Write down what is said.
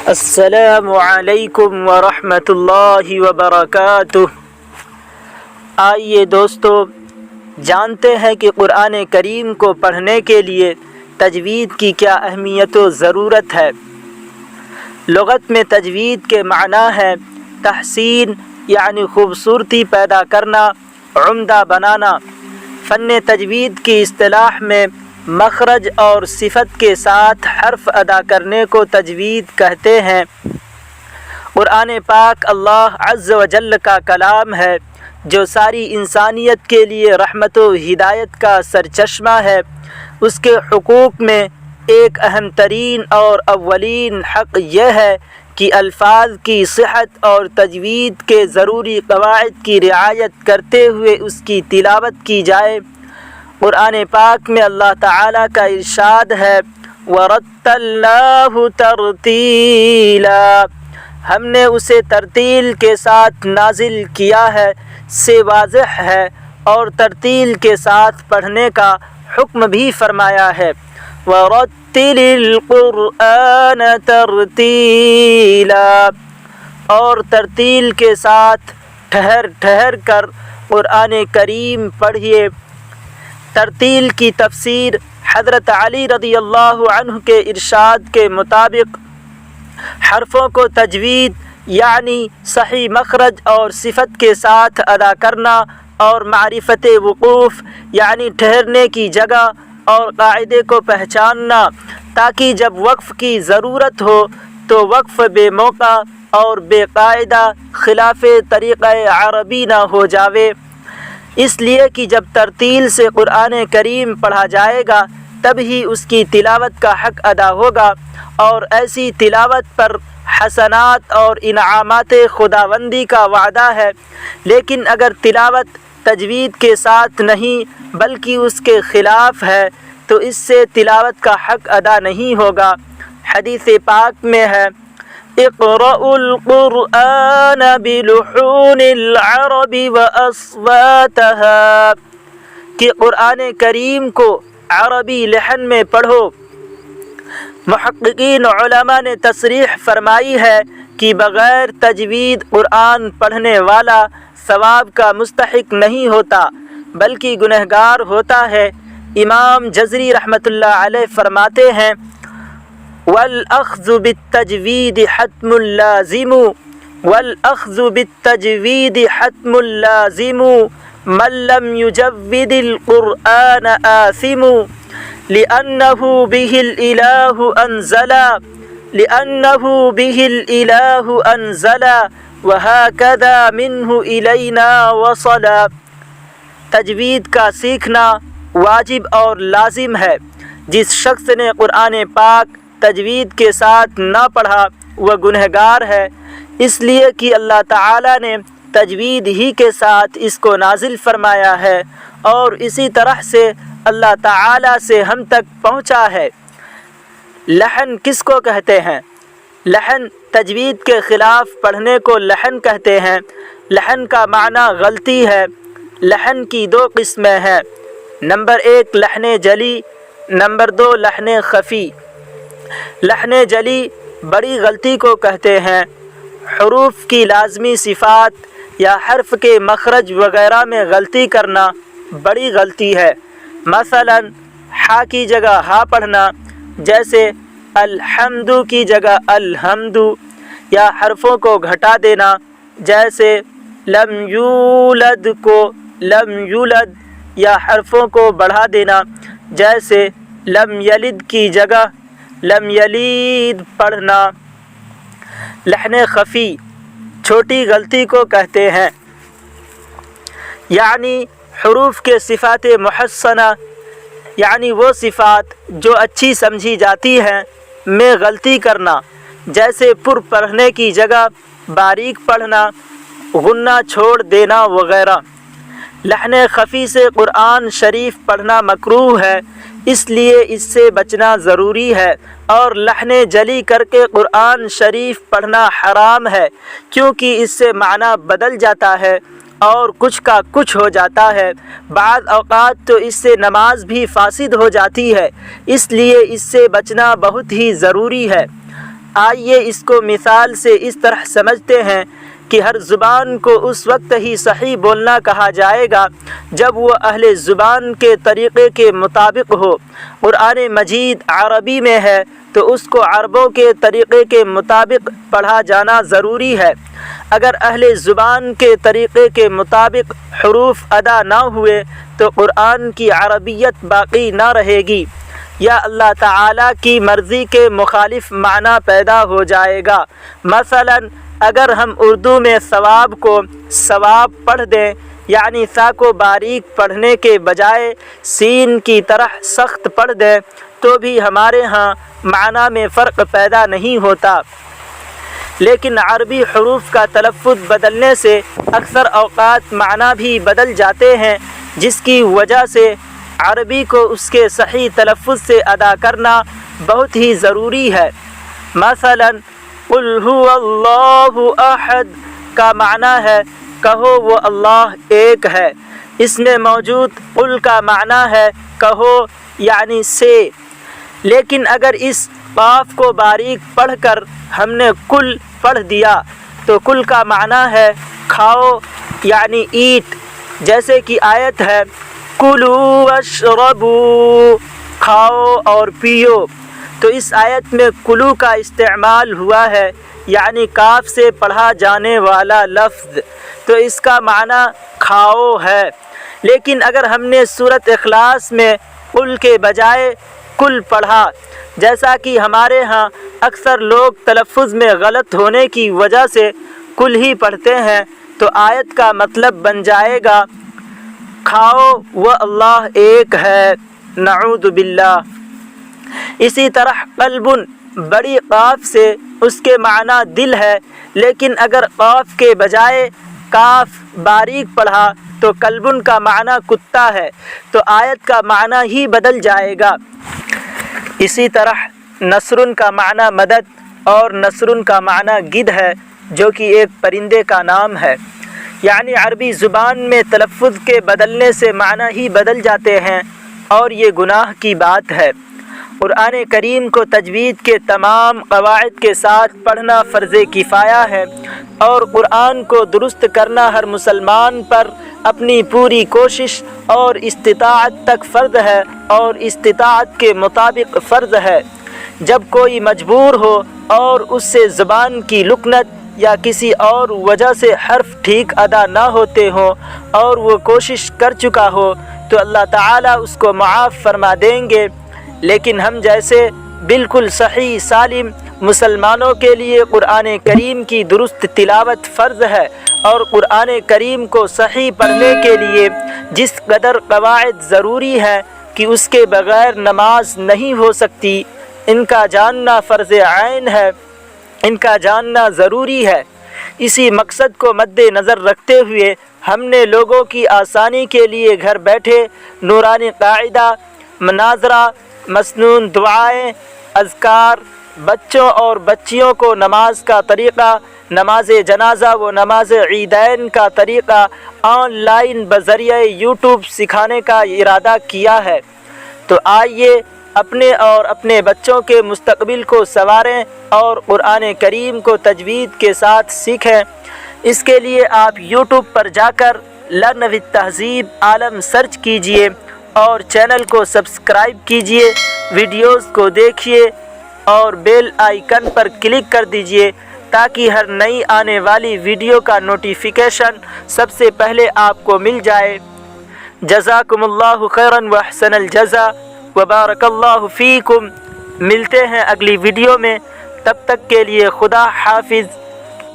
السلام علیکم ورحمۃ اللہ وبرکاتہ۔ آئیے دوستو، جانتے ہیں کہ قرآن کریم کو پڑھنے کے لیے تجوید کی کیا اہمیت و ضرورت ہے۔ لغت میں تجوید کے معنی ہے تحسین، یعنی خوبصورتی پیدا کرنا، عمدہ بنانا۔ فن تجوید کی اصطلاح میں مخرج اور صفت کے ساتھ حرف ادا کرنے کو تجوید کہتے ہیں۔ قرآن پاک اللہ عز و جل کا کلام ہے جو ساری انسانیت کے لیے رحمت و ہدایت کا سرچشمہ ہے۔ اس کے حقوق میں ایک اہم ترین اور اولین حق یہ ہے کہ الفاظ کی صحت اور تجوید کے ضروری قواعد کی رعایت کرتے ہوئے اس کی تلاوت کی جائے۔ قرآن پاک میں اللہ تعالیٰ کا ارشاد ہے وَرَتَّلْنَاهُ تَرْتِيلًا، ہم نے اسے ترتیل کے ساتھ نازل کیا ہے سے واضح ہے، اور ترتیل کے ساتھ پڑھنے کا حکم بھی فرمایا ہے۔ وَرَتِّلِ الْقُرْآنَ تَرْتِيلًا، اور ترتیل کے ساتھ ٹھہر ٹھہر کر قرآن کریم پڑھیے۔ ترتیل کی تفسیر حضرت علی رضی اللہ عنہ کے ارشاد کے مطابق حرفوں کو تجوید یعنی صحیح مخرج اور صفت کے ساتھ ادا کرنا، اور معرفت وقوف یعنی ٹھہرنے کی جگہ اور قاعدے کو پہچاننا، تاکہ جب وقف کی ضرورت ہو تو وقف بے موقع اور بے قاعدہ خلاف طریقہ عربی نہ ہو جاوے۔ اس لیے کہ جب ترتیل سے قرآن کریم پڑھا جائے گا تب ہی اس کی تلاوت کا حق ادا ہوگا، اور ایسی تلاوت پر حسنات اور انعامات خداوندی کا وعدہ ہے۔ لیکن اگر تلاوت تجوید کے ساتھ نہیں بلکہ اس کے خلاف ہے تو اس سے تلاوت کا حق ادا نہیں ہوگا۔ حدیث پاک میں ہے اقرؤوا القرآن بلحون العرب واصواتها، کہ قرآن کریم کو عربی لحن میں پڑھو۔ محققین علماء نے تصریح فرمائی ہے کہ بغیر تجوید قرآن پڑھنے والا ثواب کا مستحق نہیں ہوتا بلکہ گنہگار ہوتا ہے۔ امام جزری رحمۃ اللہ علیہ فرماتے ہیں وَالْأَخْذُ بِالتَّجْوِيدِ حَتْمٌ لَازِمٌ وَالْأَخْذُ بِالتَّجْوِيدِ حَتْمٌ لَازِمٌ مَنْ لَمْ يُجَوِّدِ الْقُرْآنَ آثِمٌ لِأَنَّهُ بِهِ الْإِلَٰهُ أَنزَلَ وَهَكَذَا مِنْهُ إِلَيْنَا وَصَلَ۔ تجوید کا سیکھنا واجب اور لازم ہے۔ جس شخص نے قرآن پاک تجوید کے ساتھ نہ پڑھا وہ گنہگار ہے، اس لیے کہ اللہ تعالیٰ نے تجوید ہی کے ساتھ اس کو نازل فرمایا ہے، اور اسی طرح سے اللہ تعالیٰ سے ہم تک پہنچا ہے۔ لحن کس کو کہتے ہیں؟ لحن تجوید کے خلاف پڑھنے کو لحن کہتے ہیں۔ لحن کا معنی غلطی ہے۔ لحن کی دو قسمیں ہیں، نمبر 1 لحن جلی، نمبر 2 لحن خفی۔ لحن جلی بڑی غلطی کو کہتے ہیں۔ حروف کی لازمی صفات یا حرف کے مخرج وغیرہ میں غلطی کرنا بڑی غلطی ہے۔ مثلا ہا کی جگہ ہا پڑھنا، جیسے الحمد کی جگہ الحمد، یا حرفوں کو گھٹا دینا، جیسے لم یولد کو لم یولد، یا حرفوں کو بڑھا دینا، جیسے لم یلد کی جگہ لم یلید پڑھنا۔ لحن خفی چھوٹی غلطی کو کہتے ہیں، یعنی حروف کے صفات محسنہ یعنی وہ صفات جو اچھی سمجھی جاتی ہیں میں غلطی کرنا، جیسے پر پڑھنے کی جگہ باریک پڑھنا، غنہ چھوڑ دینا وغیرہ۔ لحن خفی سے قرآن شریف پڑھنا مکروہ ہے، اس لیے اس سے بچنا ضروری ہے، اور لحن جلی کر کے قرآن شریف پڑھنا حرام ہے، کیونکہ اس سے معنی بدل جاتا ہے اور کچھ کا کچھ ہو جاتا ہے۔ بعض اوقات تو اس سے نماز بھی فاسد ہو جاتی ہے، اس لیے اس سے بچنا بہت ہی ضروری ہے۔ آئیے اس کو مثال سے اس طرح سمجھتے ہیں کہ ہر زبان کو اس وقت ہی صحیح بولنا کہا جائے گا جب وہ اہل زبان کے طریقے کے مطابق ہو۔ قرآن مجید عربی میں ہے تو اس کو عربوں کے طریقے کے مطابق پڑھا جانا ضروری ہے۔ اگر اہل زبان کے طریقے کے مطابق حروف ادا نہ ہوئے تو قرآن کی عربیت باقی نہ رہے گی، یا اللہ تعالیٰ کی مرضی کے مخالف معنی پیدا ہو جائے گا۔ مثلا اگر ہم اردو میں ثواب کو ثواب پڑھ دیں، یعنی سا کو باریک پڑھنے کے بجائے سین کی طرح سخت پڑھ دیں، تو بھی ہمارے ہاں معنی میں فرق پیدا نہیں ہوتا۔ لیکن عربی حروف کا تلفظ بدلنے سے اکثر اوقات معنی بھی بدل جاتے ہیں، جس کی وجہ سے عربی کو اس کے صحیح تلفظ سے ادا کرنا بہت ہی ضروری ہے۔ مثلا قل هو اللہ احد کا معنی ہے کہو وہ اللہ ایک ہے۔ اس میں موجود قل کا معنی ہے کہو یعنی سے، لیکن اگر اس قاف کو باریک پڑھ کر ہم نے کل پڑھ دیا تو کل کا معنی ہے کھاؤ یعنی ایٹ، جیسے کہ آیت ہے کلوا واشربوا، کھاؤ اور پیو۔ تو اس آیت میں کلو کا استعمال ہوا ہے، یعنی کاف سے پڑھا جانے والا لفظ، تو اس کا معنی کھاؤ ہے۔ لیکن اگر ہم نے سورۃ اخلاص میں قل کے بجائے کل پڑھا، جیسا کہ ہمارے ہاں اکثر لوگ تلفظ میں غلط ہونے کی وجہ سے کل ہی پڑھتے ہیں، تو آیت کا مطلب بن جائے گا کھاؤ وہ اللہ ایک ہے، نعوذ باللہ۔ اسی طرح قلب بڑی قاف سے اس کے معنی دل ہے، لیکن اگر قاف کے بجائے کاف باریک پڑھا تو قلب کا معنی کتا ہے، تو آیت کا معنی ہی بدل جائے گا۔ اسی طرح نصر کا معنی مدد اور نصر کا معنی گدھ ہے، جو کہ ایک پرندے کا نام ہے۔ یعنی عربی زبان میں تلفظ کے بدلنے سے معنی ہی بدل جاتے ہیں، اور یہ گناہ کی بات ہے۔ قرآن کریم کو تجوید کے تمام قواعد کے ساتھ پڑھنا فرض کفایہ ہے، اور قرآن کو درست کرنا ہر مسلمان پر اپنی پوری کوشش اور استطاعت تک فرض ہے، اور استطاعت کے مطابق فرض ہے۔ جب کوئی مجبور ہو اور اس سے زبان کی لکنت یا کسی اور وجہ سے حرف ٹھیک ادا نہ ہوتے ہوں اور وہ کوشش کر چکا ہو تو اللہ تعالیٰ اس کو معاف فرما دیں گے۔ لیکن ہم جیسے بالکل صحیح سالم مسلمانوں کے لیے قرآن کریم کی درست تلاوت فرض ہے، اور قرآن کریم کو صحیح پڑھنے کے لیے جس قدر قواعد ضروری ہے کہ اس کے بغیر نماز نہیں ہو سکتی، ان کا جاننا فرض عین ہے، ان کا جاننا ضروری ہے۔ اسی مقصد کو مد نظر رکھتے ہوئے ہم نے لوگوں کی آسانی کے لیے گھر بیٹھے نورانی قاعدہ، مناظرہ، مسنون دعائیں، اذکار، بچوں اور بچیوں کو نماز کا طریقہ، نماز جنازہ و نماز عیدین کا طریقہ آن لائن بذریعہ یوٹیوب سکھانے کا ارادہ کیا ہے۔ تو آئیے اپنے اور اپنے بچوں کے مستقبل کو سنواریں اور قرآن کریم کو تجوید کے ساتھ سیکھیں۔ اس کے لیے آپ یوٹیوب پر جا کر لرن وتھ تہذیب عالم سرچ کیجئے اور چینل کو سبسکرائب کیجئے، ویڈیوز کو دیکھیے اور بیل آئیکن پر کلک کر دیجئے تاکہ ہر نئی آنے والی ویڈیو کا نوٹیفیکیشن سب سے پہلے آپ کو مل جائے۔ جزاکم اللہ خیرا واحسن الجزا وبارک اللہ فیکم۔ ملتے ہیں اگلی ویڈیو میں، تب تک کے لیے خدا حافظ۔